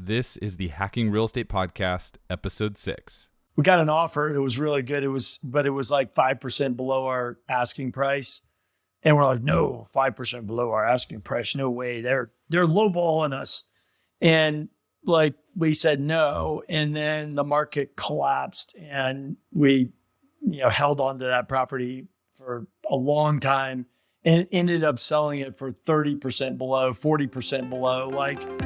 This is the Hacking Real Estate Podcast, episode 6. We got an offer. It was really good. It was like 5% below our asking price. And we're like, no, 5% below our asking price. No way. They're lowballing us. And like we said no. And then the market collapsed and we, held on to that property for a long time and ended up selling it for 30% below, 40% below.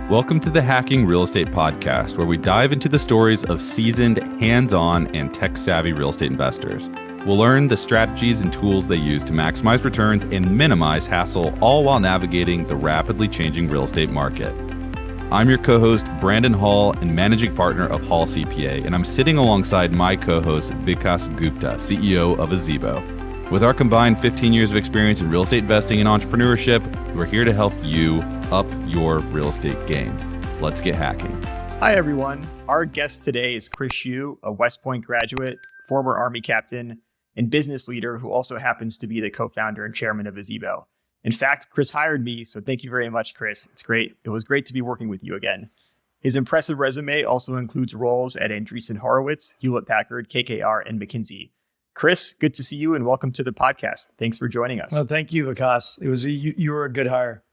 Welcome to the Hacking Real Estate Podcast, where we dive into the stories of seasoned, hands-on, and tech-savvy real estate investors. We'll learn the strategies and tools they use to maximize returns and minimize hassle, all while navigating the rapidly changing real estate market. I'm your co-host, Brandon Hall, and managing partner of Hall CPA, and I'm sitting alongside my co-host, Vikas Gupta, CEO of Azebo. With our combined 15 years of experience in real estate investing and entrepreneurship, we're here to help you up your real estate game. Let's get hacking. Hi, everyone. Our guest today is Chris Hsu, a West Point graduate, former Army captain, and business leader who also happens to be the co-founder and chairman of Azebo. In fact, Chris hired me, so thank you very much, Chris. It's great. It was great to be working with you again. His impressive resume also includes roles at Andreessen Horowitz, Hewlett-Packard, KKR, and McKinsey. Chris, good to see you and welcome to the podcast. Thanks for joining us. Well, thank you, Vikas. You were a good hire.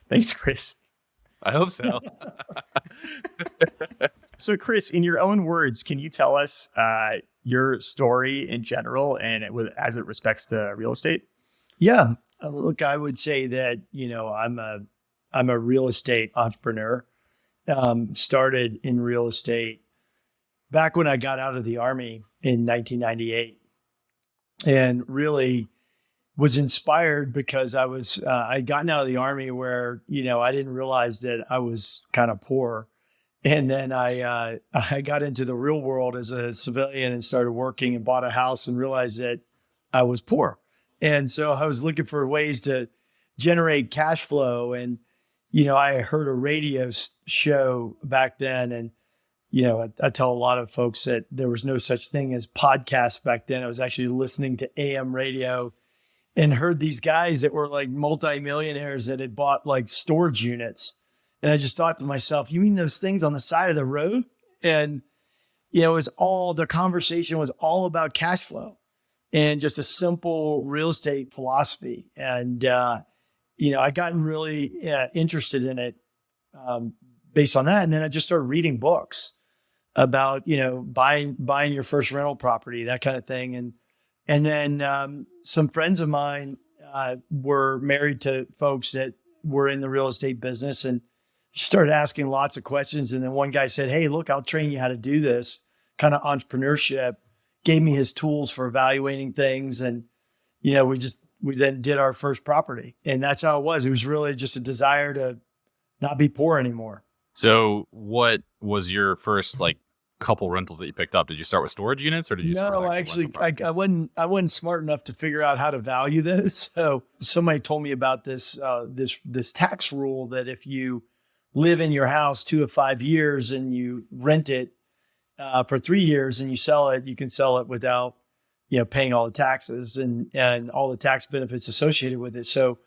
Thanks, Chris. I hope so. So, Chris, in your own words, can you tell us your story in general and as it respects to real estate? Yeah. Look, I would say that, I'm a real estate entrepreneur. Started in real estate back when I got out of the Army in 1998, and really was inspired because I'd gotten out of the Army where, I didn't realize that I was kind of poor. And then I got into the real world as a civilian and started working and bought a house and realized that I was poor. And so I was looking for ways to generate cash flow. And, I heard a radio show back then, and I tell a lot of folks that there was no such thing as podcasts back then. I was actually listening to AM radio and heard these guys that were like multimillionaires that had bought like storage units. And I just thought to myself, you mean those things on the side of the road? And, it was the conversation was all about cash flow and just a simple real estate philosophy. And, I got really interested in it based on that. And then I just started reading books about, buying your first rental property, that kind of thing. And then some friends of mine were married to folks that were in the real estate business and started asking lots of questions. And then one guy said, hey, look, I'll train you how to do this kind of entrepreneurship, gave me his tools for evaluating things. And, we then did our first property, and that's how it was. It was really just a desire to not be poor anymore. So what was your first couple rentals that you picked up? Did you start with storage units or did you I wasn't smart enough to figure out how to value those. So somebody told me about this tax rule that if you live in your house 2 of 5 years and you rent it for 3 years and you sell it, you can sell it without paying all the taxes and all the tax benefits associated with it. So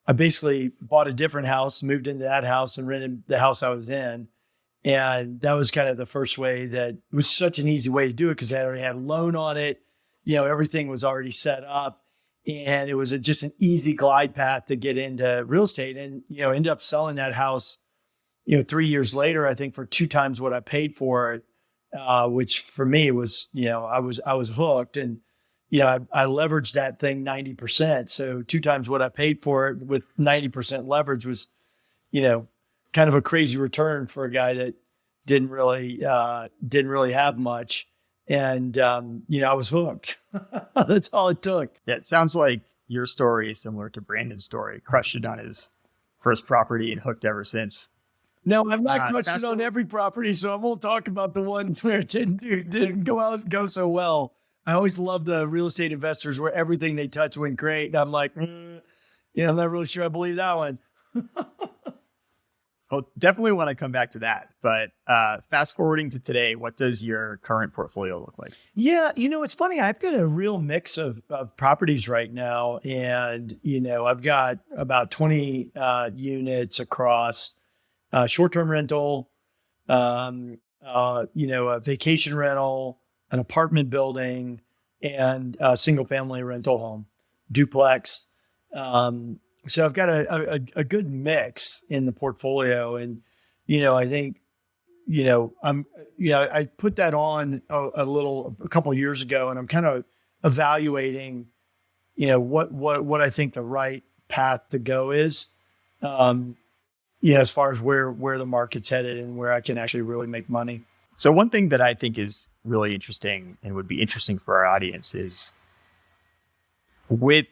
I basically bought a different house, moved into that house and rented the house I was in. And that was kind of the first way that it was such an easy way to do it because I already had a loan on it. Everything was already set up, and it was just an easy glide path to get into real estate and, ended up selling that house, 3 years later, I think for 2 times what I paid for it, which for me was, I was hooked, and, I leveraged that thing 90%. So 2 times what I paid for it with 90% leverage was, kind of a crazy return for a guy that didn't really have much. And, I was hooked. That's all it took. Yeah, it sounds like your story is similar to Brandon's story. Crushed it on his first property and hooked ever since. No, I've not crushed it on every property, so I won't talk about the ones where it didn't go so well. I always love the real estate investors where everything they touch went great. And I'm like, I'm not really sure I believe that one. Well, definitely want to come back to that. But fast forwarding to today, what does your current portfolio look like? Yeah, it's funny. I've got a real mix of properties right now. And, I've got about 20 units across short-term rental, a vacation rental, an apartment building, and a single-family rental home, duplex. So I've got a good mix in the portfolio, and I think I put that on a couple of years ago, and I'm kind of evaluating, what I think the right path to go is, as far as where the market's headed and where I can actually really make money. So one thing that I think is really interesting and would be interesting for our audience is with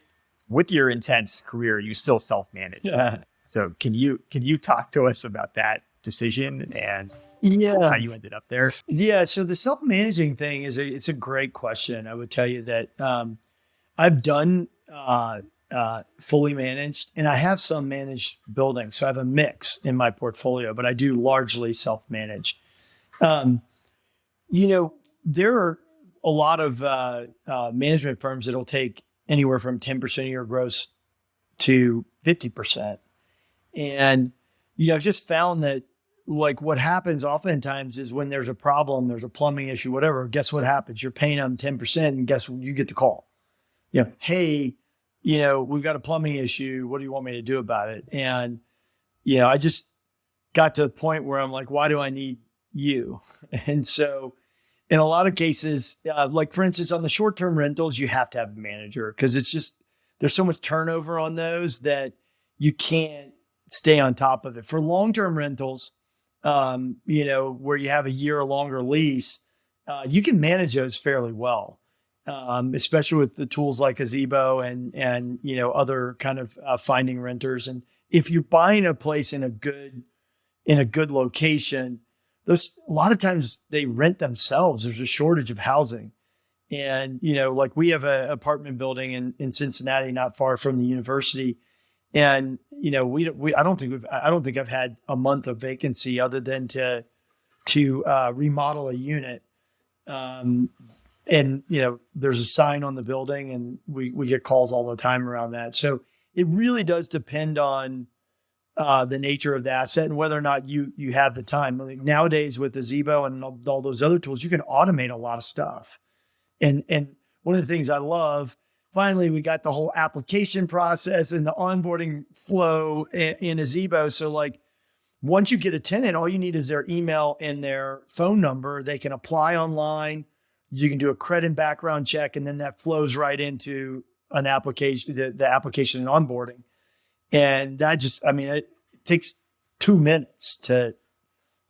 your intense career, you still self-manage. Yeah. So can you talk to us about that decision and Yeah. how you ended up there? Yeah. So the self-managing thing it's a great question. I would tell you that I've done fully managed, and I have some managed buildings. So I have a mix in my portfolio, but I do largely self-manage. There are a lot of management firms that'll take anywhere from 10% of your gross to 50%. And, I've just found that like what happens oftentimes is when there's a problem, there's a plumbing issue, whatever, guess what happens? You're paying them 10% and guess what? You get the call. Hey, we've got a plumbing issue. What do you want me to do about it? And, I just got to the point where I'm like, why do I need you? And so in a lot of cases, like for instance, on the short-term rentals, you have to have a manager because it's just, there's so much turnover on those that you can't stay on top of it. For long-term rentals, where you have a year or longer lease, you can manage those fairly well. Especially with the tools like Gazebo and other kind of finding renters. And if you're buying a place in a good location, a lot of times they rent themselves. There's a shortage of housing. And, like we have an apartment building in Cincinnati, not far from the university. And, I don't think I've had a month of vacancy other than to remodel a unit. And, there's a sign on the building and we get calls all the time around that. So it really does depend on the nature of the asset and whether or not you have the time. Like nowadays with the Gazebo and all those other tools, you can automate a lot of stuff. And one of the things I love, finally, we got the whole application process and the onboarding flow in a Gazebo. So like once you get a tenant, all you need is their email and their phone number. They can apply online. You can do a credit and background check, and then that flows right into an application, the application and onboarding. And that it takes 2 minutes to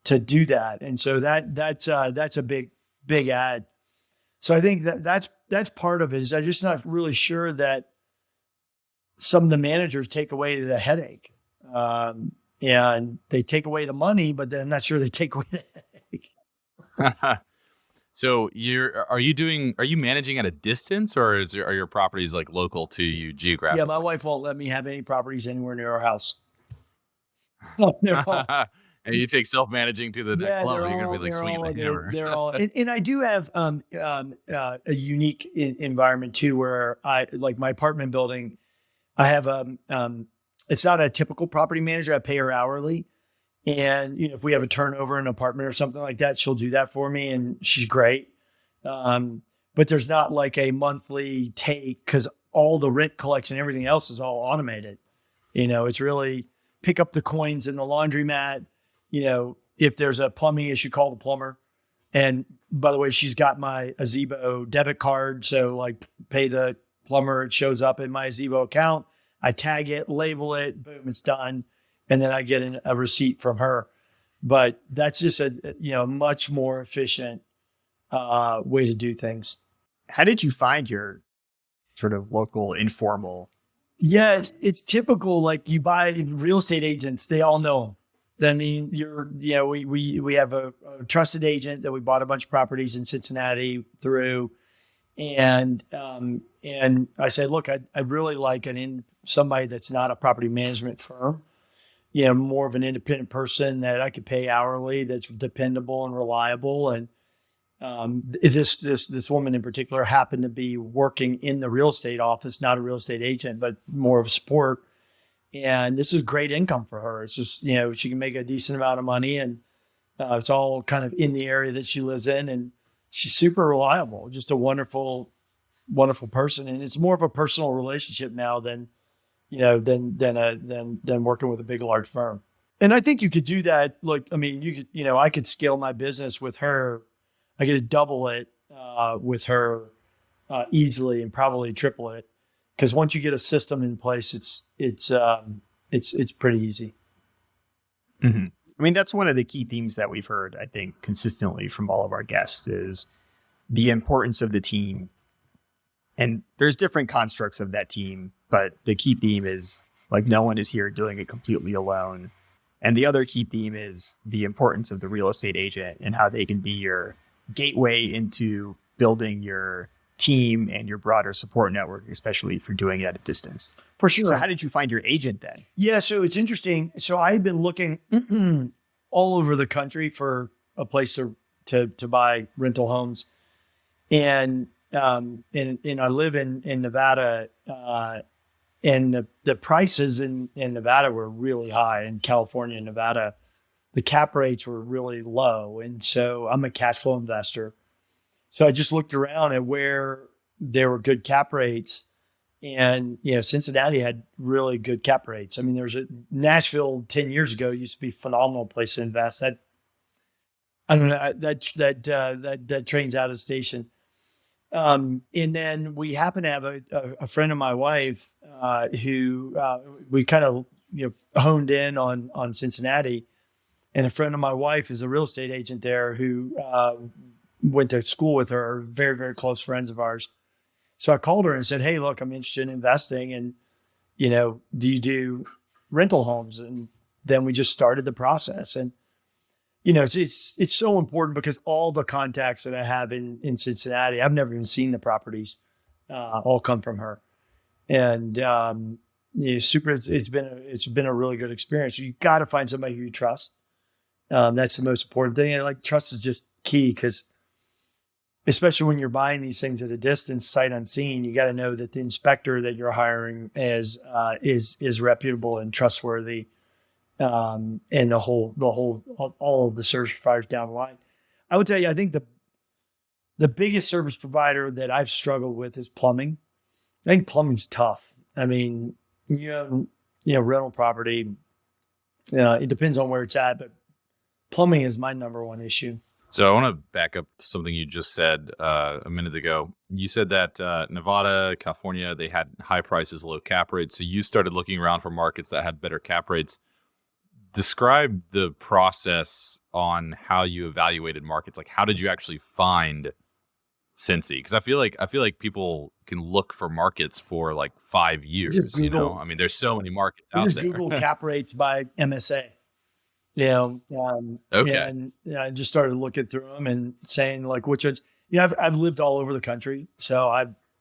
do that. And so that's a big add. So I think that's part of it is I'm just not really sure that some of the managers take away the headache. And they take away the money, but then I'm not sure they take away the headache. So are you managing at a distance, or are your properties like local to you geographically? Yeah, my wife won't let me have any properties anywhere near our house. Oh, And you take self-managing to the next level. You're gonna be like, sweet, like never. They're all, and I do have a unique environment too, where I like my apartment building. I have it's not a typical property manager. I pay her hourly. And, if we have a turnover in an apartment or something like that, she'll do that for me. And she's great. But there's not like a monthly take because all the rent collection, everything else is all automated. It's really pick up the coins in the laundromat. If there's a plumbing issue, call the plumber. And by the way, she's got my Gazebo debit card. So like pay the plumber, it shows up in my Gazebo account. I tag it, label it, boom, it's done. And then I get a receipt from her. But that's just a much more efficient way to do things. How did you find your sort of local informal? Yeah, it's typical. Like you buy real estate agents, they all know them. I mean, we have a trusted agent that we bought a bunch of properties in Cincinnati through. And I said, look, I'd really like somebody that's not a property management firm. More of an independent person that I could pay hourly, that's dependable and reliable. And this woman in particular happened to be working in the real estate office, not a real estate agent, but more of support. And this is great income for her. It's just, she can make a decent amount of money, and it's all kind of in the area that she lives in. And she's super reliable, just a wonderful, wonderful person. And it's more of a personal relationship now than working with a big, large firm. And I think you could do that. Look, I mean, you could, I could scale my business with her. I could double it with her easily, and probably triple it. Because once you get a system in place, it's pretty easy. Mm-hmm. I mean, that's one of the key themes that we've heard, I think, consistently from all of our guests, is the importance of the team. And there's different constructs of that team, but the key theme is, like, no one is here doing it completely alone. And the other key theme is the importance of the real estate agent and how they can be your gateway into building your team and your broader support network, especially if you're doing it at a distance. For sure. So how did you find your agent then? Yeah, so it's interesting. So I've been looking all over the country for a place to buy rental homes. And I live in Nevada, and the prices in Nevada were really high. In California and Nevada, the cap rates were really low. And so I'm a cash flow investor. So I just looked around at where there were good cap rates, and Cincinnati had really good cap rates. I mean, there's Nashville 10 years ago used to be a phenomenal place to invest. That I don't know, that train's out of the station. And then we happen to have a friend of my wife who we kind of honed in on Cincinnati, and a friend of my wife is a real estate agent there who went to school with her, very, very close friends of ours. So I called her and said, "Hey, look, I'm interested in investing, and do you do rental homes?" And then we just started the process. And it's so important, because all the contacts that I have in Cincinnati, I've never even seen the properties, all come from her. And it's been a really good experience. You got to find somebody who you trust. That's the most important thing. And trust is just key, because especially when you're buying these things at a distance, sight unseen, you got to know that the inspector that you're hiring is reputable and trustworthy. And all of the service providers down the line. I would tell you, I think the biggest service provider that I've struggled with is plumbing. I think plumbing's tough. I mean, rental property, it depends on where it's at, but plumbing is my number one issue. So I want to back up to something you just said a minute ago. You said that Nevada, California, they had high prices, low cap rates. So you started looking around for markets that had better cap rates. Describe the process on how you evaluated markets. Like, how did you actually find Cincy? Because I feel like people can look for markets for like 5 years. I mean, there's so many markets out there. Just Google cap rates by MSA. Okay. And I just started looking through them and saying, like, which ones. I've lived all over the country, so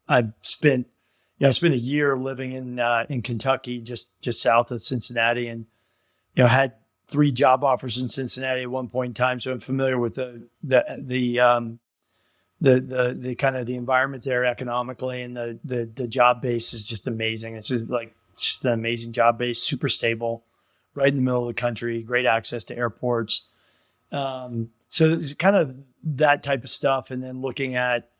I've spent a year living in Kentucky, just south of Cincinnati, and had 3 job offers in Cincinnati at one point in time. So I'm familiar with the kind of the environment there economically, and the job base is just amazing. It's just an amazing job base, super stable, right in the middle of the country, great access to airports. So it's kind of that type of stuff. And then looking at,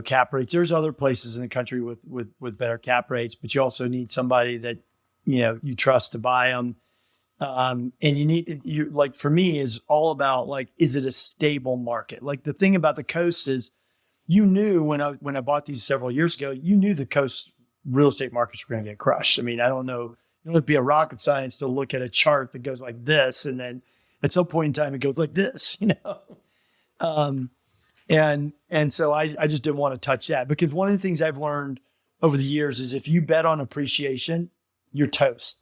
cap rates. There's other places in the country with better cap rates, but you also need somebody that, you trust to buy them. And for me, is all about, like, is it a stable market? Like, the thing about the coast is, when I bought these several years ago, the coast real estate markets were going to get crushed. I mean, I don't know, it would be a rocket science to look at a chart that goes like this, and then at some point in time it goes like this, and so I just didn't want to touch that, because one of the things I've learned over the years is, if you bet on appreciation, you're toast.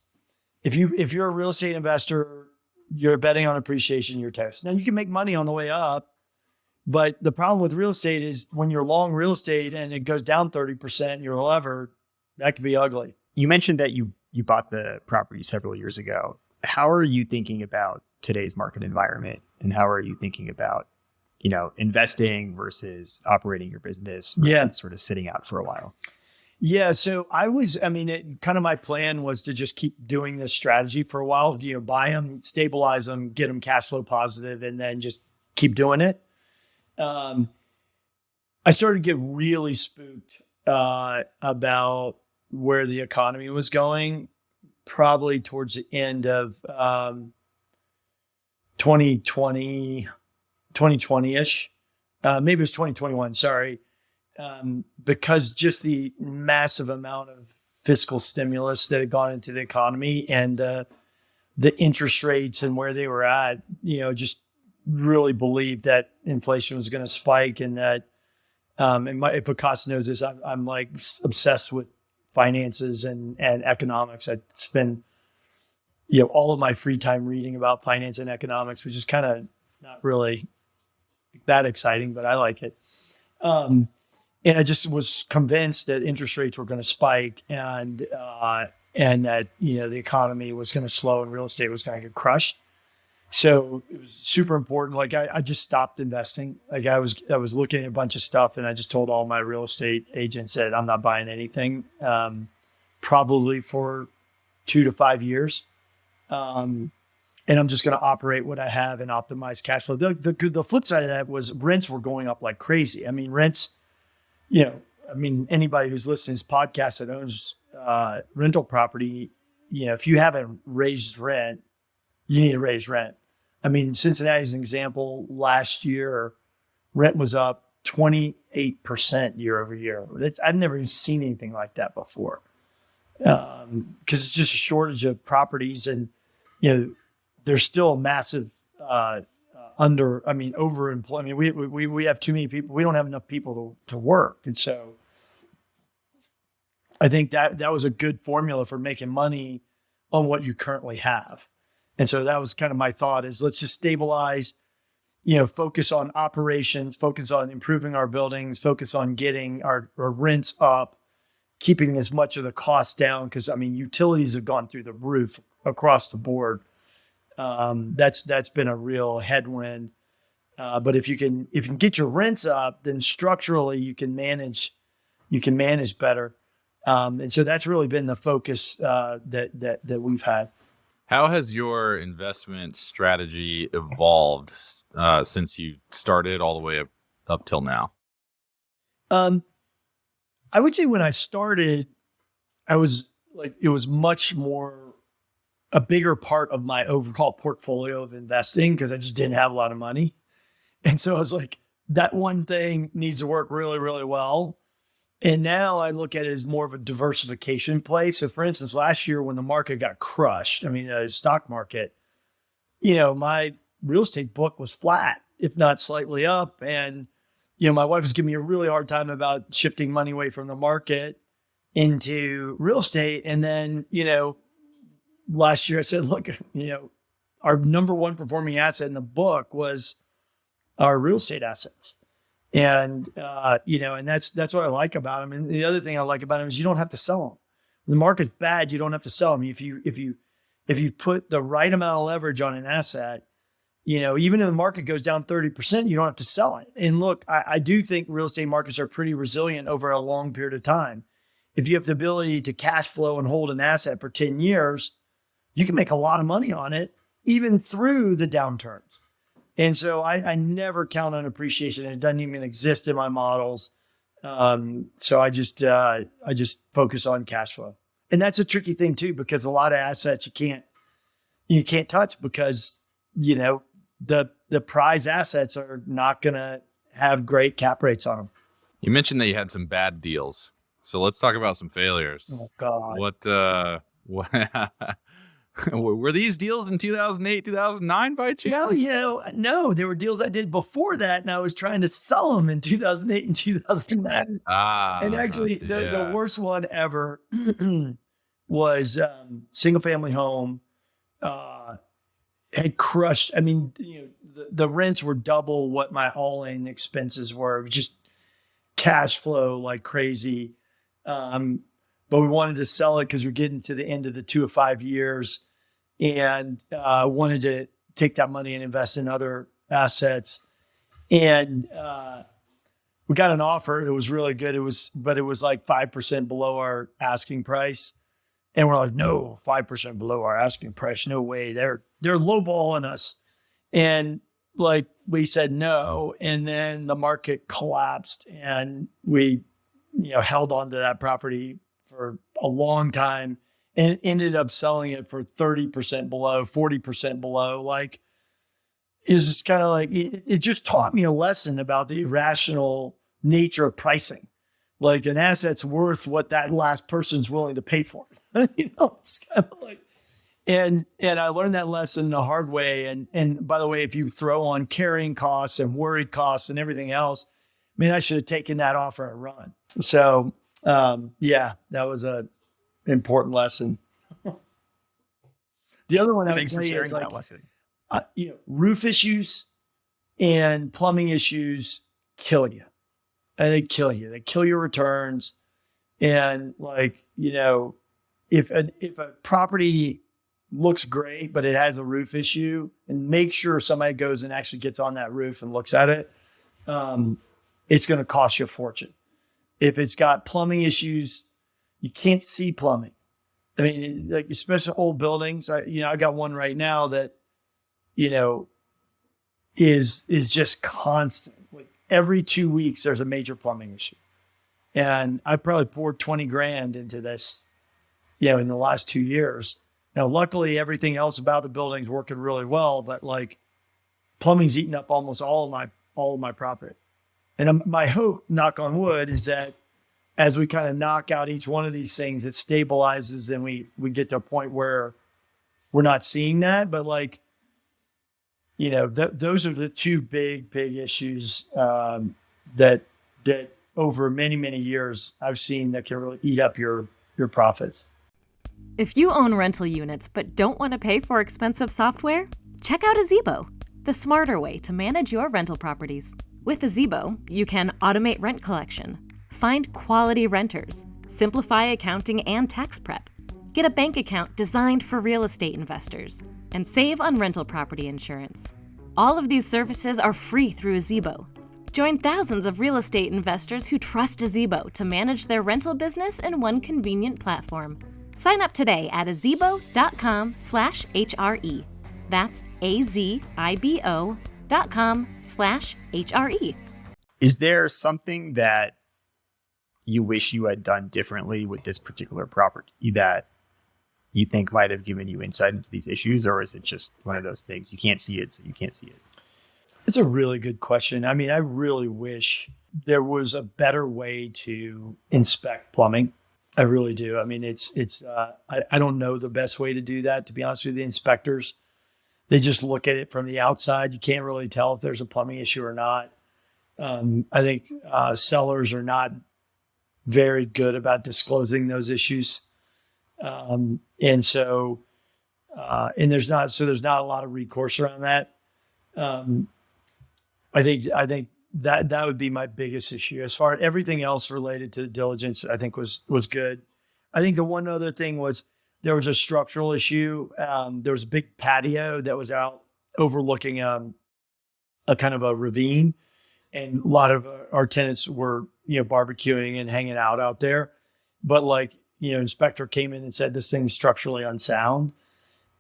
If you're a real estate investor, you're betting on appreciation, you're toast. Now, you can make money on the way up, but the problem with real estate is, when you're long real estate and it goes down 30% and you're levered, that could be ugly. You mentioned that you bought the property several years ago. How are you thinking about today's market environment, and how are you thinking about, investing versus operating your business versus sort of sitting out for a while? Yeah. So kind of my plan was to just keep doing this strategy for a while, buy them, stabilize them, get them cash flow positive, and then just keep doing it. I started to get really spooked about where the economy was going, probably towards the end of 2020-ish. Maybe it was 2021, sorry. Because just the massive amount of fiscal stimulus that had gone into the economy and the interest rates and where they were at, just really believed that inflation was going to spike, and that if Vikas knows this, I'm like obsessed with finances and economics. I spend all of my free time reading about finance and economics, which is kind of not really that exciting, but I like it. And I just was convinced that interest rates were going to spike, and that the economy was going to slow and real estate was going to get crushed. So it was super important. Like I just stopped investing. Like I was looking at a bunch of stuff, and I just told all my real estate agents that I'm not buying anything, probably for 2 to 5 years. And I'm just going to operate what I have and optimize cash flow. The flip side of that was rents were going up like crazy. I mean, rents, anybody who's listening to this podcast that owns rental property, if you haven't raised rent, you need to raise rent. I mean, Cincinnati is an example. Last year, rent was up 28% year over year. I've never even seen anything like that before. Because it's just a shortage of properties, and there's still a massive overemployment. We have too many people. We don't have enough people to work, and so I think that was a good formula for making money on what you currently have. And so that was kind of my thought: is let's just stabilize, focus on operations, focus on improving our buildings, focus on getting our rents up, keeping as much of the cost down. Because utilities have gone through the roof across the board. That's been a real headwind. But if you can get your rents up, then structurally you can manage better. And so that's really been the focus that we've had. How has your investment strategy evolved since you started all the way up till now? I would say when I started, it was much more a bigger part of my overall portfolio of investing, because I just didn't have a lot of money. And so I was like, that one thing needs to work really, really well. And now I look at it as more of a diversification play. So for instance, last year when the market got crushed, the stock market, my real estate book was flat, if not slightly up. And, my wife was giving me a really hard time about shifting money away from the market into real estate. And then, last year I said, look, our number one performing asset in the book was our real estate assets. And, and that's what I like about them. And the other thing I like about them is you don't have to sell them. When the market's bad, you don't have to sell them. If you put the right amount of leverage on an asset, even if the market goes down 30%, you don't have to sell it. And look, I do think real estate markets are pretty resilient over a long period of time. If you have the ability to cash flow and hold an asset for 10 years, you can make a lot of money on it, even through the downturns. And so I never count on appreciation. It doesn't even exist in my models. So I just focus on cash flow. And that's a tricky thing too, because a lot of assets you can't touch, because, the prize assets are not going to have great cap rates on them. You mentioned that you had some bad deals. So let's talk about some failures. Oh God. What were these deals in 2008, 2009 by chance? No, there were deals I did before that, and I was trying to sell them in 2008 and 2009. And actually, the worst one ever was single family home. Had crushed. The rents were double what my all-in expenses were. It was just cash flow like crazy. But we wanted to sell it because we're getting to the end of the 2 to 5 years, and wanted to take that money and invest in other assets. And we got an offer. It was really good. But it was like 5% below our asking price. And we're like, no, 5% below our asking price. No way. They're lowballing us. And like we said no. And then the market collapsed and we, held on to that property for a long time and ended up selling it for 30% below, 40% below. Like, it was just kind of like, it just taught me a lesson about the irrational nature of pricing. Like, an asset's worth what that last person's willing to pay for it. It's kind of like, and I learned that lesson the hard way. And by the way, if you throw on carrying costs and worried costs and everything else, I should have taken that offer and run. So, that was a important lesson. The other one I would tell you is like, roof issues and plumbing issues kill you. And they kill you. They kill your returns. And like, if a property looks great, but it has a roof issue, and make sure somebody goes and actually gets on that roof and looks at it, it's going to cost you a fortune. If it's got plumbing issues, you can't see plumbing. Like, especially old buildings. I got one right now that, is just constant. Like, every 2 weeks, there's a major plumbing issue. And I probably poured 20 grand into this, in the last 2 years. Now, luckily, everything else about the building's working really well, but like, plumbing's eating up almost all of my profit. And my hope, knock on wood, is that as we kind of knock out each one of these things, it stabilizes and we get to a point where we're not seeing that. But like, those are the two big issues that over many, many years I've seen that can really eat up your profits. If you own rental units but don't want to pay for expensive software, check out Azebo, the smarter way to manage your rental properties. With Azebo, you can automate rent collection, find quality renters, simplify accounting and tax prep, get a bank account designed for real estate investors, and save on rental property insurance. All of these services are free through Azebo. Join thousands of real estate investors who trust Azebo to manage their rental business in one convenient platform. Sign up today at azebo.com/HRE. That's AZIBO.com/HRE. Is there something that you wish you had done differently with this particular property that you think might have given you insight into these issues? Or is it just one of those things, you can't see it, so you can't see it? It's a really good question. I really wish there was a better way to inspect plumbing. I really do. I don't know the best way to do that, to be honest with you. The inspectors, they just look at it from the outside. You can't really tell if there's a plumbing issue or not. I think sellers are not very good about disclosing those issues. And there's not a lot of recourse around that. I think that would be my biggest issue. As far as everything else related to the diligence, I think was good. I think the one other thing was there was a structural issue. There was a big patio that was out overlooking a kind of a ravine, and a lot of our tenants were barbecuing and hanging out there. But like, inspector came in and said this thing's structurally unsound,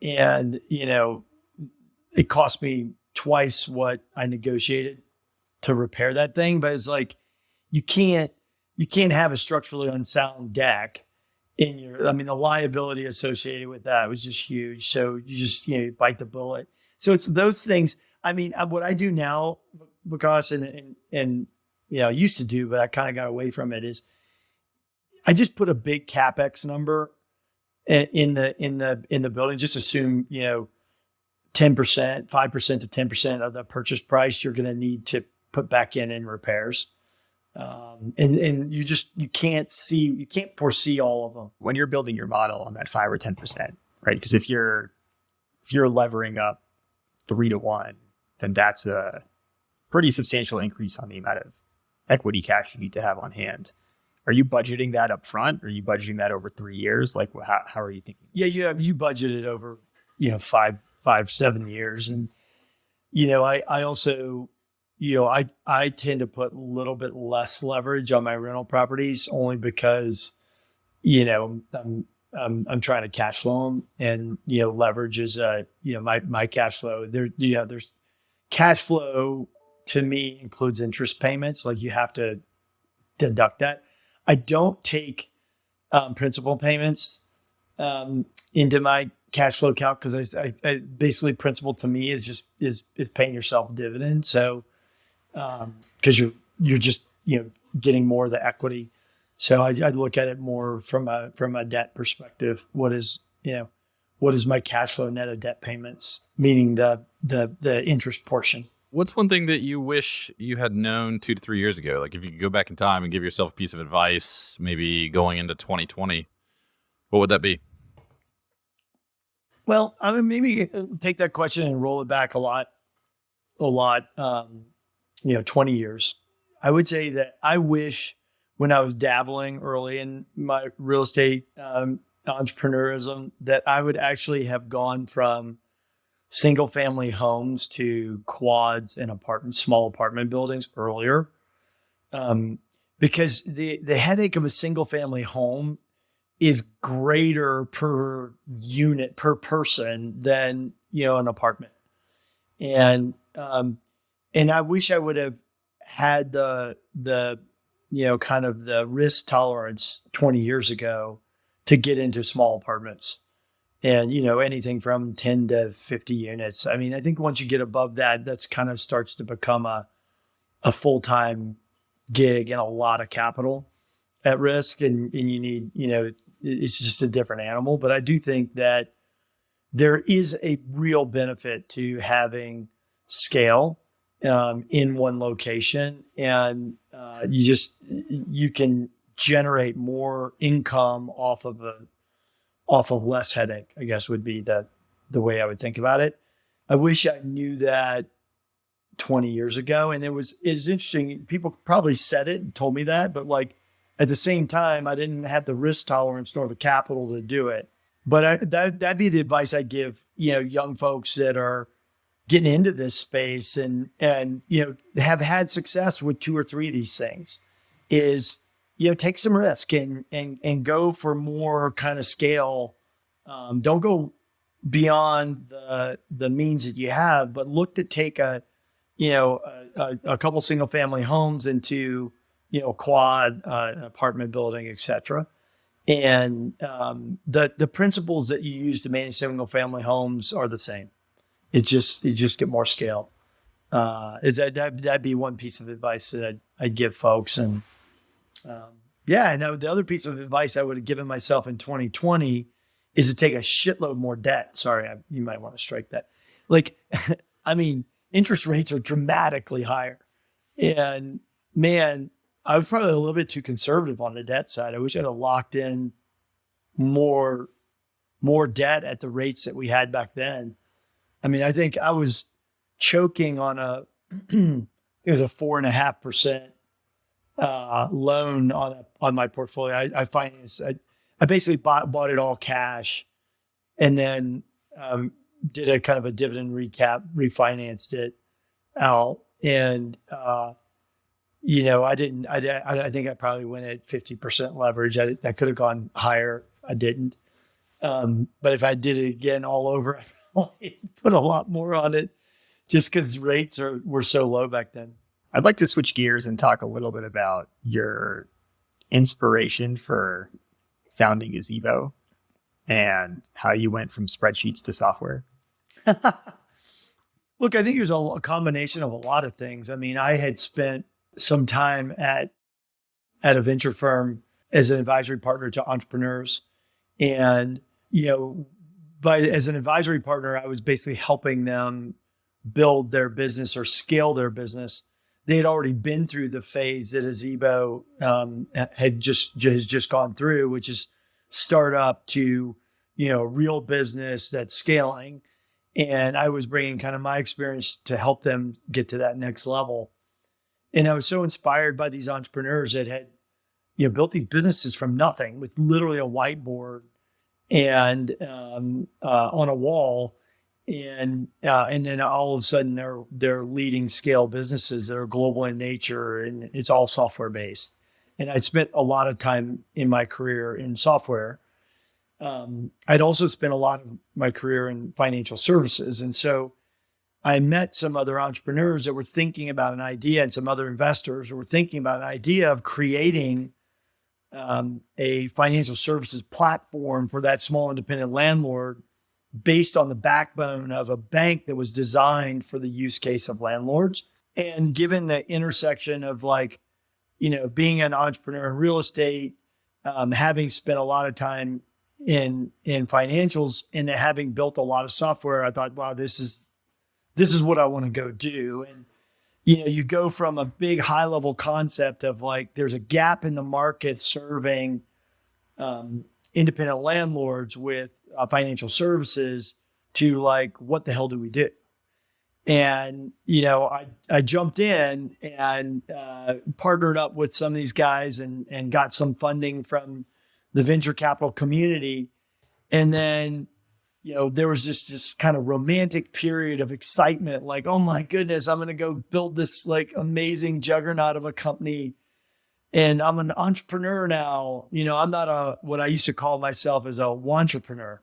and it cost me twice what I negotiated to repair that thing. But it's like, you can't have a structurally unsound deck in the liability associated with that was just huge. So you just, bite the bullet. So it's those things. What I do now, Vikas, and I used to do, but I kind of got away from it, is I just put a big CapEx number in the building. Just assume, 10%, 5% to 10% of the purchase price you're going to need to put back in repairs. And you can't foresee all of them. When you're building your model on that 5 or 10%, right? Because if you're levering up 3 to 1, then that's a pretty substantial increase on the amount of equity cash you need to have on hand. Are you budgeting that up front? Or are you budgeting that over 3 years? Like, how are you thinking? Yeah, you budget it over, 5-7 years. And, I also, I tend to put a little bit less leverage on my rental properties only because, I'm trying to cash flow them, and, leverage is, my cash flow there's cash flow to me includes interest payments. Like, you have to deduct that. I don't take principal payments into my cash flow calc, because I basically, principal to me is paying yourself a dividend. So because you're just getting more of the equity. So I look at it more from a debt perspective. What is my cash flow net of debt payments, meaning the interest portion. What's one thing that you wish you had known 2 to 3 years ago? Like, if you could go back in time and give yourself a piece of advice, maybe going into 2020, what would that be? Well, I mean, maybe take that question and roll it back a lot. 20 years. I would say that I wish, when I was dabbling early in my real estate entrepreneurism, that I would actually have gone from single family homes to quads and small apartment buildings earlier. Because the headache of a single family home is greater per unit, per person, than, an apartment. And I wish I would have had the kind of the risk tolerance 20 years ago to get into small apartments, and, anything from 10 to 50 units. I mean, I think once you get above that, that's kind of starts to become a full-time gig and a lot of capital at risk. And you need, it's just a different animal. But I do think that there is a real benefit to having scale in one location, and you can generate more income off of less headache, I guess, would be the way I would think about it. I wish I knew that 20 years ago. And it was interesting. People probably said it and told me that, but like, at the same time, I didn't have the risk tolerance nor the capital to do it. But that'd be the advice I'd give, young folks that are getting into this space and have had success with 2 or 3 of these things, is, take some risk and go for more kind of scale. Don't go beyond the means that you have, but look to take a couple single family homes into, quad, an apartment building, et cetera. And the principles that you use to manage single family homes are the same. You just get more scale. That'd be one piece of advice that I'd give folks. And I know the other piece of advice I would have given myself in 2020 is to take a shitload more debt. Sorry, you might want to strike that. Like, I mean, interest rates are dramatically higher. And man, I was probably a little bit too conservative on the debt side. I wish I'd have locked in more debt at the rates that we had back then. I mean, I think I was choking on it was a 4.5% loan on my portfolio. I financed. I basically bought it all cash, and then did a kind of a dividend recap, refinanced it out, and I think I probably went at 50% leverage. I could have gone higher. I didn't. But if I did it again all over, I'd put a lot more on it, just because rates were so low back then. I'd like to switch gears and talk a little bit about your inspiration for founding Gazebo and how you went from spreadsheets to software. Look, I think it was a combination of a lot of things. I mean, I had spent some time at a venture firm as an advisory partner to entrepreneurs. And, as an advisory partner, I was basically helping them build their business or scale their business. They had already been through the phase that Gazebo has just gone through, which is startup to, real business that's scaling. And I was bringing kind of my experience to help them get to that next level. And I was so inspired by these entrepreneurs that had, built these businesses from nothing with literally a whiteboard and on a wall. And then all of a sudden they're leading scale businesses that are global in nature, and it's all software based. And I spent a lot of time in my career in software. I'd also spent a lot of my career in financial services. And so I met some other entrepreneurs that were thinking about an idea, and some other investors who were thinking about an idea of creating a financial services platform for that small independent landlord based on the backbone of a bank that was designed for the use case of landlords. And given the intersection of like, being an entrepreneur in real estate, having spent a lot of time in financials and having built a lot of software, I thought, wow, this is what I want to go do. And, you go from a big high level concept of like, there's a gap in the market serving independent landlords with financial services to like, what the hell do we do? And, I jumped in and partnered up with some of these guys and got some funding from the venture capital community. And then, there was this kind of romantic period of excitement, like, oh my goodness, I'm going to go build this like amazing juggernaut of a company. And I'm an entrepreneur now. I'm not what I used to call myself as a wantrepreneur,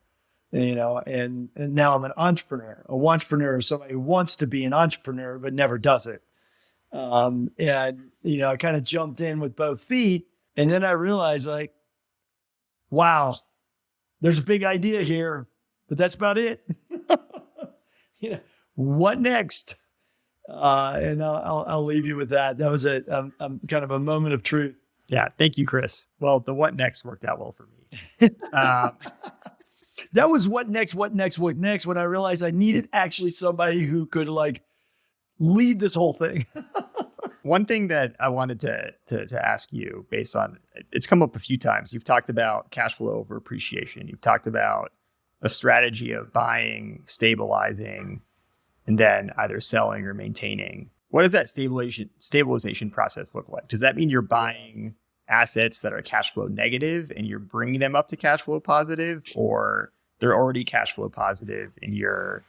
and now I'm an entrepreneur. A wantrepreneur is somebody who wants to be an entrepreneur, but never does it. And, I kind of jumped in with both feet. And then I realized like, wow, there's a big idea here, but that's about it. What next? And I'll leave you with that. That was kind of a moment of truth. Yeah. Thank you, Chris. Well, the what next worked out well for me. That was what next when I realized I needed actually somebody who could like lead this whole thing. One thing that I wanted to ask you, based on, it's come up a few times. You've talked about cash flow over appreciation. You've talked about a strategy of buying, stabilizing, and then either selling or maintaining. What does that stabilization process look like? Does that mean you're buying assets that are cash flow negative and you're bringing them up to cash flow positive, or they're already cash flow positive and you're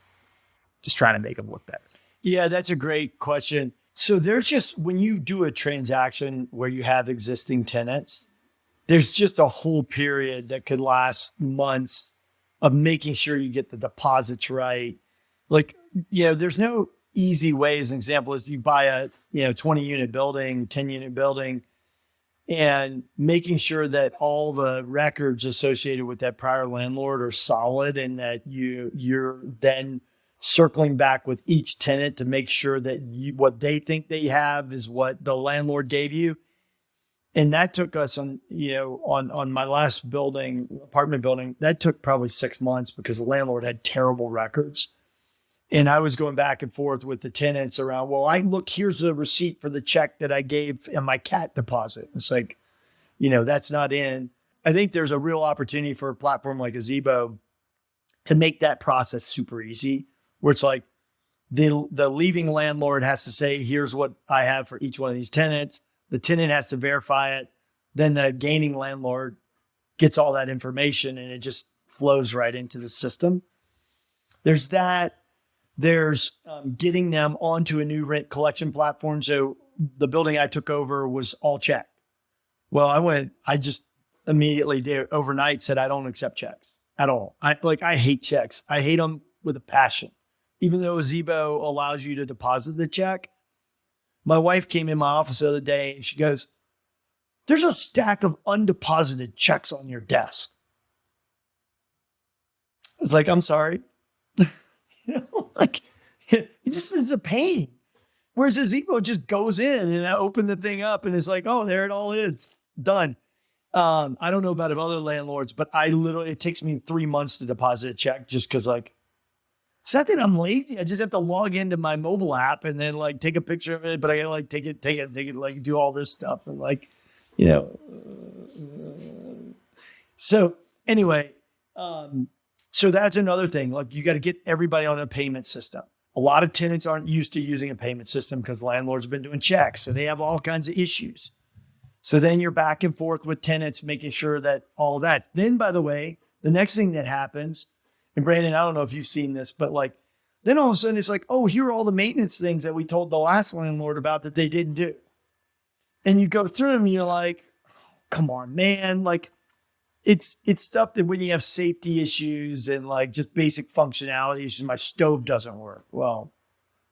just trying to make them look better? Yeah, that's a great question. So there's just, when you do a transaction where you have existing tenants, there's just a whole period that could last months of making sure you get the deposits right. Like, there's no easy way. As an example, is you buy a 20 unit building, 10 unit building, and making sure that all the records associated with that prior landlord are solid, and that you're then circling back with each tenant to make sure that what they think they have is what the landlord gave you. And that took us on my last apartment building, that took probably 6 months because the landlord had terrible records. And I was going back and forth with the tenants around, here's the receipt for the check that I gave in my cat deposit. It's like, that's not in. I think there's a real opportunity for a platform like Azibo to make that process super easy, where it's like the leaving landlord has to say, here's what I have for each one of these tenants. The tenant has to verify it. Then the gaining landlord gets all that information and it just flows right into the system. There's that. There's getting them onto a new rent collection platform. So the building I took over was all check. Well, I just immediately did overnight said, I don't accept checks at all. I hate checks. I hate them with a passion. Even though Azibo allows you to deposit the check. My wife came in my office the other day and she goes, there's a stack of undeposited checks on your desk. I was like, I'm sorry. It just is a pain. Whereas Azibo just goes in and I open the thing up and it's like, oh, there it all is. Done. I don't know about other landlords, but it takes me 3 months to deposit a check just because it's not that I'm lazy. I just have to log into my mobile app and then take a picture of it, but I gotta take it, do all this stuff and So anyway, so that's another thing. You got to get everybody on a payment system. A lot of tenants aren't used to using a payment system because landlords have been doing checks. So they have all kinds of issues. So then you're back and forth with tenants, making sure that all of that. Then, by the way, the next thing that happens, and Brandon, I don't know if you've seen this, but Then all of a sudden it's like, oh, here are all the maintenance things that we told the last landlord about that they didn't do. And you go through them and you're like, come on, man. Like it's stuff that when you have safety issues and like just basic functionality issues, my stove doesn't work. Well,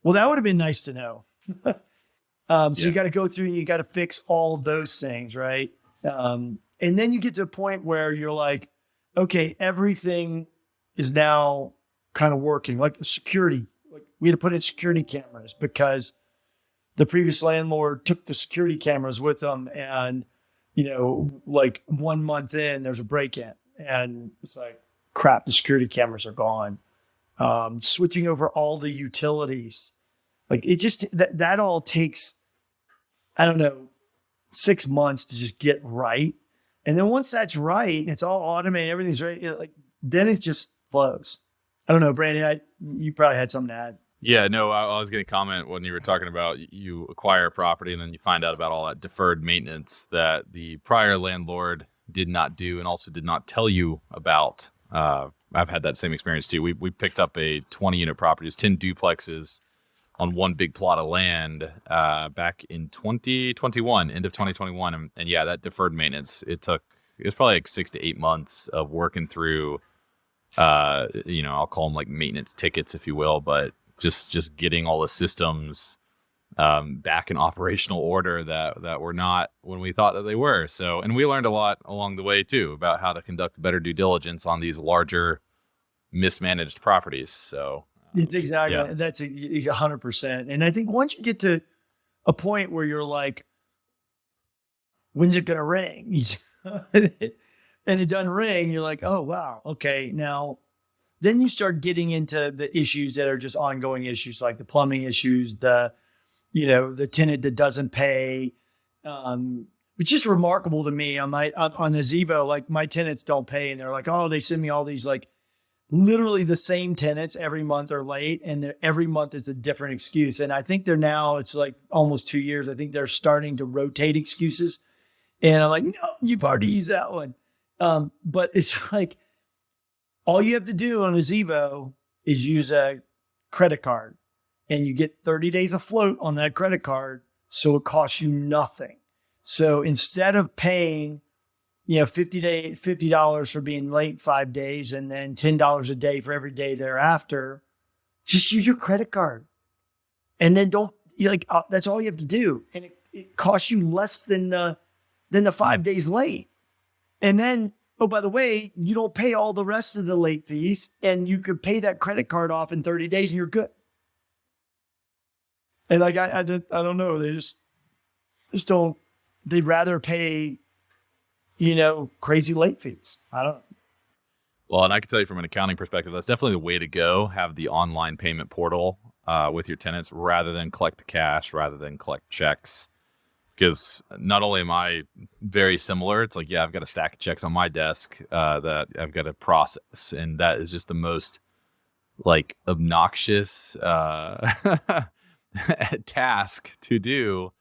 that would have been nice to know. So you got to go through and you got to fix all of those things. Right. And then you get to a point where you're like, okay, everything is now kind of working, like security. Like we had to put in security cameras because the previous landlord took the security cameras with them, and like 1 month in, there's a break-in, and it's like, crap, the security cameras are gone. Switching over all the utilities, like it just that all takes, I don't know, 6 months to just get right, and then once that's right, and it's all automated, everything's right, like then it just flows. I don't know, Brandon, you probably had something to add. Yeah, no, I was going to comment when you were talking about you acquire a property and then you find out about all that deferred maintenance that the prior landlord did not do and also did not tell you about. I've had that same experience too. We picked up a 20-unit property, it's 10 duplexes on one big plot of land back in 2021, end of 2021. And yeah, that deferred maintenance, it was probably like 6 to 8 months of working through, I'll call them like maintenance tickets, if you will, but just getting all the systems back in operational order that were not when we thought that they were. So, and we learned a lot along the way too about how to conduct better due diligence on these larger mismanaged properties. So it's exactly, that's 100%. And I think once you get to a point where you're like, when's it going to ring? And it doesn't ring, you're like, oh, wow. Okay. Now, then you start getting into the issues that are just ongoing issues, like the plumbing issues, the tenant that doesn't pay. It's just remarkable to me on the Zevo, like my tenants don't pay, and they're like, oh, they send me all these, like literally the same tenants every month are late, and every month is a different excuse. And I think it's like almost 2 years. I think they're starting to rotate excuses. And I'm like, no, you've already used that one. But it's like, all you have to do on a Zevo is use a credit card, and you get 30 days afloat on that credit card. So it costs you nothing. So instead of paying, $50 for being late 5 days and then $10 a day for every day thereafter, just use your credit card. And then that's all you have to do. And it costs you less than the 5 days late. And then, oh, by the way, you don't pay all the rest of the late fees, and you could pay that credit card off in 30 days and you're good. And like, I don't know. They just don't, they'd rather pay, crazy late fees. I don't know. Well, and I can tell you from an accounting perspective, that's definitely the way to go. Have the online payment portal with your tenants rather than collect cash, rather than collect checks. Because not only am I very similar, it's like, I've got a stack of checks on my desk that I've got to process. And that is just the most like obnoxious task to do.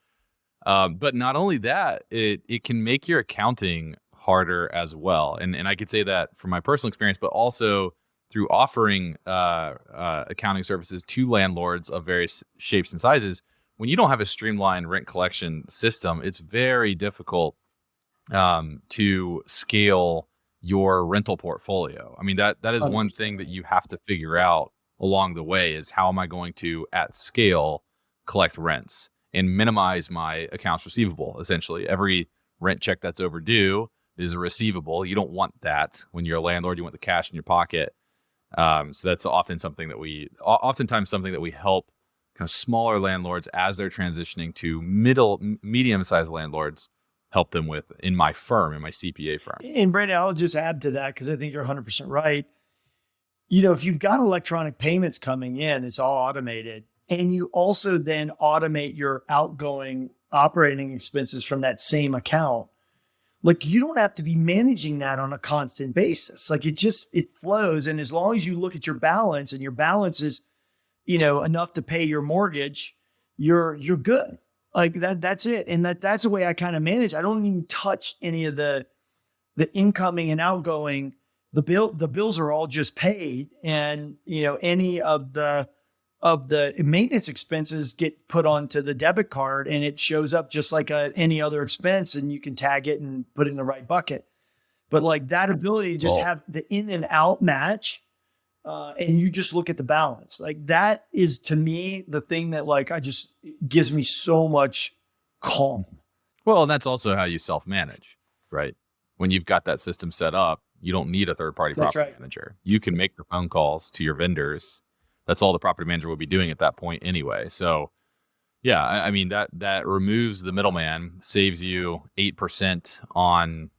But not only that, it can make your accounting harder as well. And I could say that from my personal experience, but also through offering accounting services to landlords of various shapes and sizes. When you don't have a streamlined rent collection system, it's very difficult to scale your rental portfolio. I mean, that is one thing that you have to figure out along the way is how am I going to, at scale, collect rents and minimize my accounts receivable, essentially. Every rent check that's overdue is a receivable. You don't want that when you're a landlord. You want the cash in your pocket. So that's oftentimes something that we help kind of smaller landlords as they're transitioning to medium-sized landlords, help them with in my CPA firm. And Brandon, I'll just add to that because I think you're 100% right. If you've got electronic payments coming in, it's all automated. And you also then automate your outgoing operating expenses from that same account. Like you don't have to be managing that on a constant basis. Like it flows. And as long as you look at your balance and your balance is enough to pay your mortgage, you're good. Like that's it. And that's the way I kind of manage. I don't even touch any of the incoming and outgoing. The bills are all just paid. And, any of the of the maintenance expenses get put onto the debit card and it shows up just like any other expense, and you can tag it and put it in the right bucket. But like that ability to just have the in and out match, and you just look at the balance, like that is to me the thing that like gives me so much calm. Well, and that's also how you self-manage, right? When you've got that system set up, you don't need a third-party property manager. You can make the phone calls to your vendors. That's all the property manager will be doing at that point anyway. So, yeah, I mean, that removes the middleman, saves you 8% on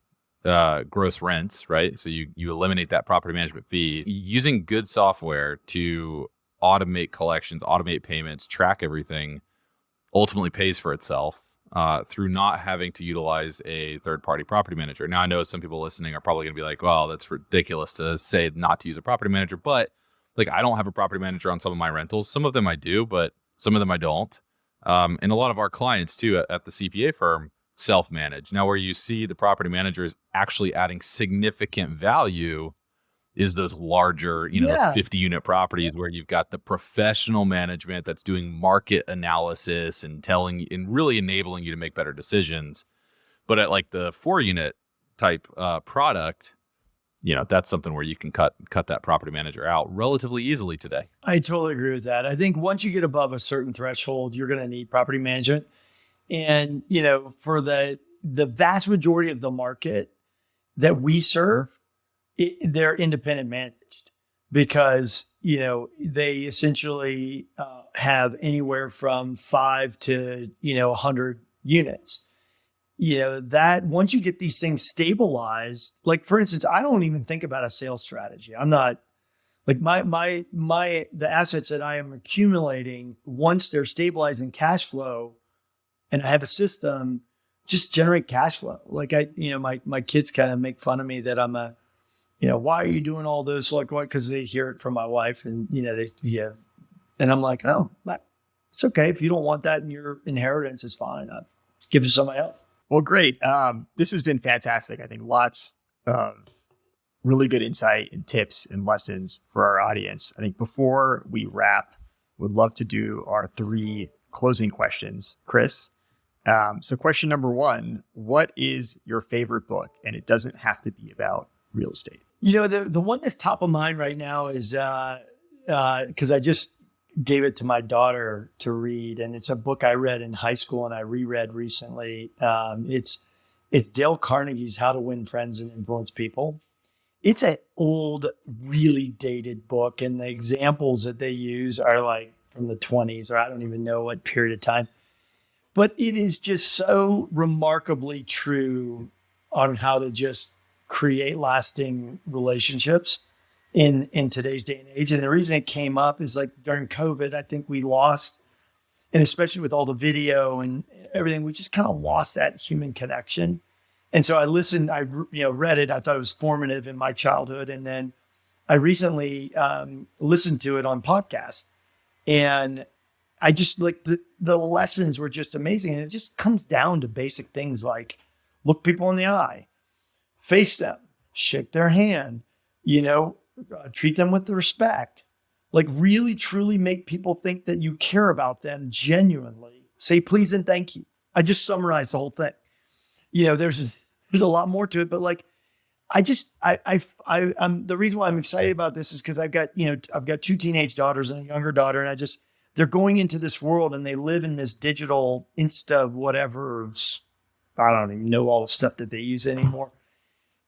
gross rents, right? So you eliminate that property management fee. Using good software to automate collections, automate payments, track everything, ultimately pays for itself through not having to utilize a third-party property manager. Now, I know some people listening are probably going to be like, well, that's ridiculous to say not to use a property manager, but like I don't have a property manager on some of my rentals. Some of them I do, but some of them I don't. And a lot of our clients too at the CPA firm self-manage. Now, where you see the property manager is actually adding significant value is those larger, those 50-unit properties where you've got the professional management that's doing market analysis and really enabling you to make better decisions. But at like the 4-unit type product, that's something where you can cut that property manager out relatively easily today. I totally agree with that. I think once you get above a certain threshold, you're going to need property management. And, for the vast majority of the market that we serve, they're independent managed because, they essentially have anywhere from 5 to, 100 units. That once you get these things stabilized, like for instance, I don't even think about a sales strategy. I'm not like the assets that I am accumulating, once they're stabilized in cash flow and I have a system, just generate cash flow. Like my kids kind of make fun of me that I'm why are you doing all this? Like what? Cause they hear it from my wife and, and I'm like, oh, it's okay. If you don't want that in your inheritance, it's fine. I'll give it to somebody else. Well, great. This has been fantastic. I think lots of really good insight and tips and lessons for our audience. I think before we wrap, we'd love to do our 3 closing questions. Chris, so question number 1, what is your favorite book? And it doesn't have to be about real estate. The one that's top of mind right now is because I just gave it to my daughter to read, and it's a book I read in high school and I reread recently. It's Dale Carnegie's How to Win Friends and Influence People. It's an old, really dated book, and the examples that they use are like from the 20s, or I don't even know what period of time. But it is just so remarkably true on how to just create lasting relationships in today's day and age. And the reason it came up is like during COVID, I think we lost, and especially with all the video and everything, we just kind of lost that human connection. And so I listened, I read it. I thought it was formative in my childhood. And then I recently listened to it on podcast, and I just like the lessons were just amazing. And it just comes down to basic things like look people in the eye, face them, shake their hand, treat them with respect, like really truly make people think that you care about them genuinely. Say please and thank you. I just summarized the whole thing. There's a lot more to it, but like I'm the reason why I'm excited about this is because I've got 2 teenage daughters and a younger daughter, and they're going into this world and they live in this digital Insta whatever. I don't even know all the stuff that they use anymore.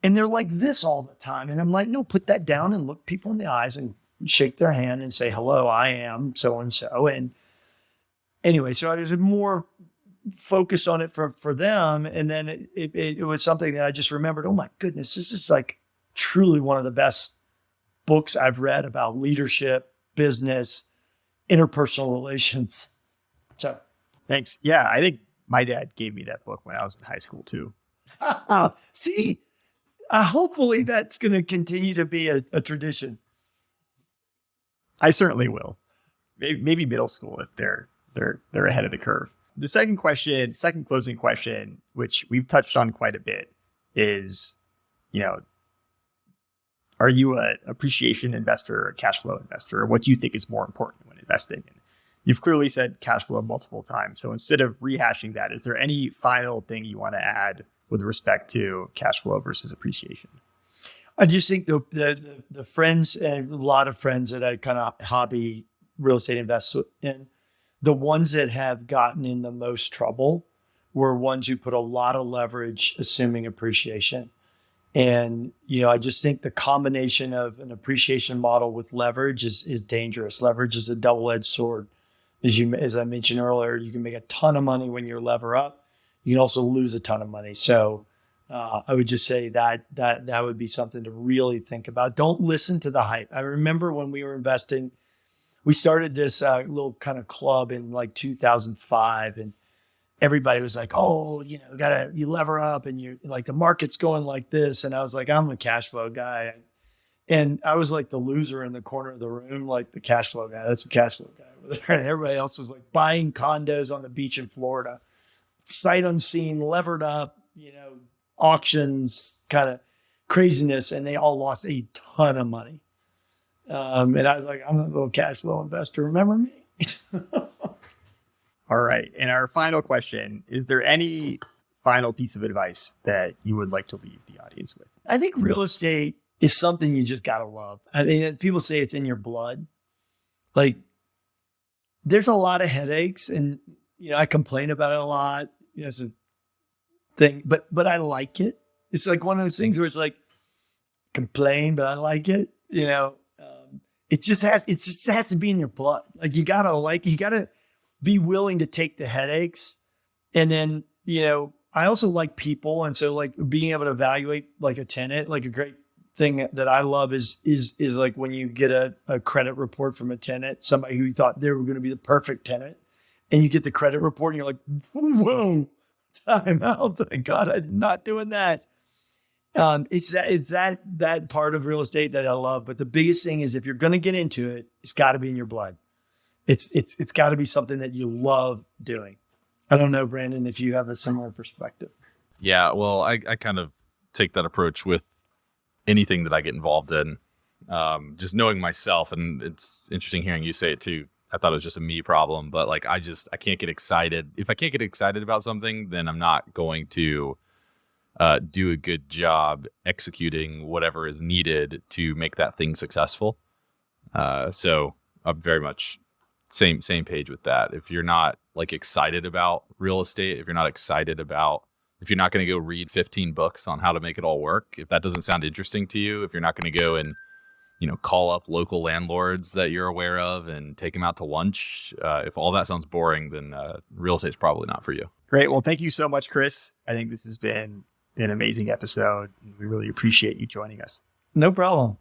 And they're like this all the time. And I'm like, no, put that down and look people in the eyes and shake their hand and say, hello, I am so-and-so. And anyway, so I was more focused on it for them. And then it was something that I just remembered, oh my goodness, this is like truly one of the best books I've read about leadership, business, interpersonal relations. So thanks. Yeah, I think my dad gave me that book when I was in high school too. See, hopefully that's going to continue to be a tradition. I certainly will. Maybe middle school if they're ahead of the curve. The second closing question, which we've touched on quite a bit, is, Are you an appreciation investor or a cash flow investor? Or what do you think is more important when investing? And you've clearly said cash flow multiple times. So instead of rehashing that, is there any final thing you want to add with respect to cash flow versus appreciation? I just think the friends and a lot of friends that I kind of hobby real estate invest in, the ones that have gotten in the most trouble were ones who put a lot of leverage assuming appreciation. And, I just think the combination of an appreciation model with leverage is dangerous. Leverage is a double-edged sword. As I mentioned earlier, you can make a ton of money when you lever up. You can also lose a ton of money. So I would just say that would be something to really think about. Don't listen to the hype. I remember when we were investing, we started this little kind of club in like 2005, and everybody was like, "Oh, you lever up, and you like the market's going like this." And I was like, "I'm a cash flow guy," and I was like the loser in the corner of the room, like the cash flow guy. That's the cash flow guy over there. And everybody else was like buying condos on the beach in Florida, sight unseen, levered up, auctions, kind of craziness, and they all lost a ton of money. And I was like, "I'm a little cash flow investor. Remember me?" All right. And our final question, is there any final piece of advice that you would like to leave the audience with? I think real estate is something you just got to love. I mean, people say it's in your blood. Like, there's a lot of headaches, and, I complain about it a lot. It's a thing, but I like it. It's like one of those things where it's like, complain, but I like it. It just has to be in your blood. Like, you gotta be willing to take the headaches. And then, I also like people. And so like being able to evaluate like a tenant, like a great thing that I love is like when you get a credit report from a tenant, somebody who you thought they were going to be the perfect tenant, and you get the credit report and you're like, "Whoa, time out. Thank God I'm not doing that." It's that part of real estate that I love. But the biggest thing is if you're going to get into it, it's got to be in your blood. It's got to be something that you love doing. I don't know, Brandon, if you have a similar perspective. Yeah, well, I kind of take that approach with anything that I get involved in. Just knowing myself, and it's interesting hearing you say it too. I thought it was just a me problem, but like I can't get excited. If I can't get excited about something, then I'm not going to do a good job executing whatever is needed to make that thing successful. So I'm very much same page with that. If you're not like excited about real estate, if you're not going to go read 15 books on how to make it all work, if that doesn't sound interesting to you, if you're not going to go and call up local landlords that you're aware of and take them out to lunch, if all that sounds boring, then real estate's probably not for you. Great. Well, thank you so much, Chris. I think this has been an amazing episode. We really appreciate you joining us. No problem.